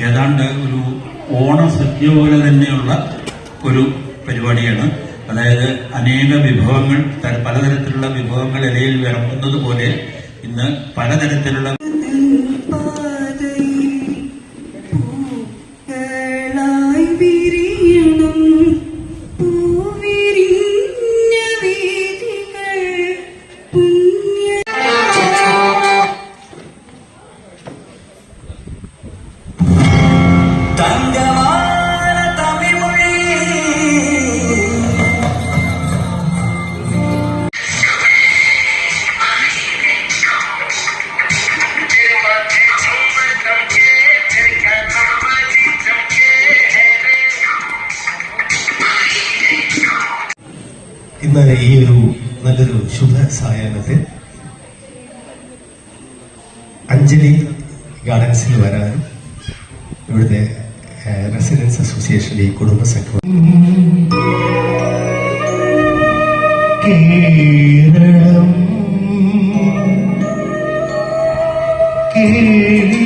ഏതാണ്ട് ഒരു ഓണസദ്യ പോലെ തന്നെയുള്ള ഒരു പരിപാടിയാണ്. അതായത് അനേക വിഭവങ്ങൾ, പലതരത്തിലുള്ള വിഭവങ്ങൾ ഇലയിൽ വിളമ്പുന്നത് പോലെ ഇന്ന് പലതരത്തിലുള്ള ഇന്ന് ഈ ഒരു നല്ലൊരു ശുഭ സായാഹ്നത്തിൽ അഞ്ജലി ഗാർഡൻസിൽ വരാനും ഇവിടുത്തെ റെസിഡൻസ് അസോസിയേഷന്റെ ഈ കുടുംബ സംഘം കേരളം കേരളം